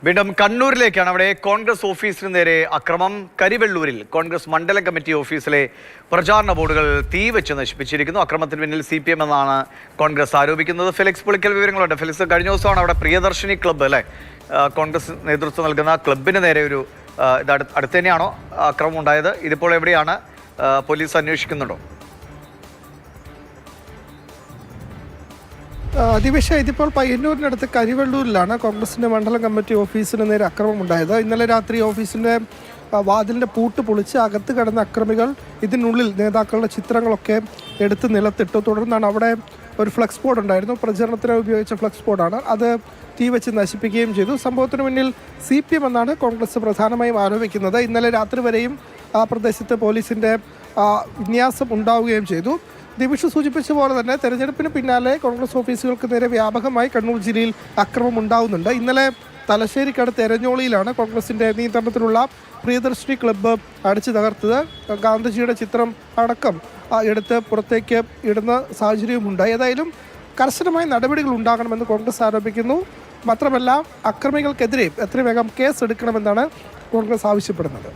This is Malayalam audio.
വീണ്ടും കണ്ണൂരിലേക്കാണ്. അവിടെ കോൺഗ്രസ് ഓഫീസിന് നേരെ അക്രമം. കരിവെള്ളൂരിൽ കോൺഗ്രസ് മണ്ഡലം കമ്മിറ്റി ഓഫീസിലെ പ്രചാരണ ബോർഡുകൾ തീവെച്ച് നശിപ്പിച്ചിരിക്കുന്നു. അക്രമത്തിന് പിന്നിൽ CPM എന്നാണ് കോൺഗ്രസ് ആരോപിക്കുന്നത്. ഫെലിക്സ് പുളിക്കൽ വിവരങ്ങളുണ്ട്. ഫെലിക്സ്, കഴിഞ്ഞ ദിവസമാണ് അവിടെ പ്രിയദർശിനി ക്ലബ്ബ് അല്ലേ, കോൺഗ്രസ് നേതൃത്വം നൽകുന്ന ക്ലബിന് നേരെ ഒരു ഇത് അടുത്ത് തന്നെയാണോ അക്രമം ഉണ്ടായത്? ഇതിപ്പോൾ എവിടെയാണ്? പോലീസ് അന്വേഷിക്കുന്നുണ്ടോ? ദിവിഷ, ഇതിപ്പോൾ പയ്യന്നൂരിനടുത്ത് കരിവെള്ളൂരിലാണ് കോൺഗ്രസിൻ്റെ മണ്ഡലം കമ്മിറ്റി ഓഫീസിന് നേരെ അക്രമമുണ്ടായത്. ഇന്നലെ രാത്രി ഓഫീസിൻ്റെ വാതിലിൻ്റെ പൂട്ട് പൊളിച്ച് അകത്ത് കിടന്ന അക്രമികൾ ഇതിനുള്ളിൽ നേതാക്കളുടെ ചിത്രങ്ങളൊക്കെ എടുത്ത് നിലത്തിട്ടു. തുടർന്നാണ് അവിടെ ഒരു ഫ്ലക്സ് ബോർഡ് ഉണ്ടായിരുന്നു, പ്രചരണത്തിന് ഉപയോഗിച്ച ഫ്ലക്സ് ബോർഡാണ്, അത് തീവെച്ച് നശിപ്പിക്കുകയും ചെയ്തു. സംഭവത്തിന് മുന്നിൽ CPM എന്നാണ് കോൺഗ്രസ് പ്രധാനമായും ആരോപിക്കുന്നത്. ഇന്നലെ രാത്രി വരെയും ആ പ്രദേശത്ത് പോലീസിൻ്റെ വിന്യാസം ഉണ്ടാവുകയും ചെയ്തു. ദിവിഷ സൂചിപ്പിച്ച പോലെ തന്നെ തെരഞ്ഞെടുപ്പിന് പിന്നാലെ കോൺഗ്രസ് ഓഫീസുകൾക്ക് നേരെ വ്യാപകമായി കണ്ണൂർ ജില്ലയിൽ അക്രമം ഉണ്ടാവുന്നുണ്ട്. ഇന്നലെ തലശ്ശേരിക്കടുത്ത് എരഞ്ഞോളിയിലാണ് കോൺഗ്രസിൻ്റെ നിയന്ത്രണത്തിലുള്ള പ്രിയദർശിനി ക്ലബ്ബ് അടിച്ചു തകർത്തത്. ഗാന്ധിജിയുടെ ചിത്രം അടക്കം എടുത്ത് പുറത്തേക്ക് ഇടുന്ന സാഹചര്യവുമുണ്ടായി. ഏതായാലും കർശനമായ നടപടികൾ ഉണ്ടാകണമെന്ന് കോൺഗ്രസ് ആരോപിക്കുന്നു. മാത്രമല്ല, അക്രമികൾക്കെതിരെ എത്രയും വേഗം കേസ് എടുക്കണമെന്നാണ് കോൺഗ്രസ് ആവശ്യപ്പെടുന്നത്.